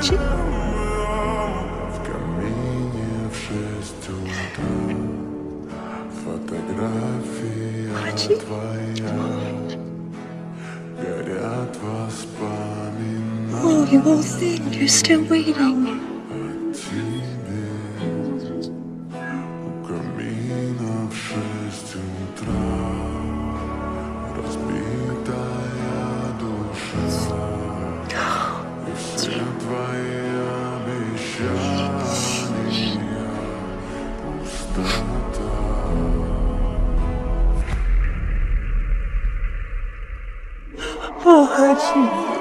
Арчи? В камине в 6 утра фотография Арчи? твоя, горят воспоминания Oh, you won't think you're still waiting. о тебе. У камина в 6 утра разбитая душа, и все твои обещания пустота. Oh, Archie.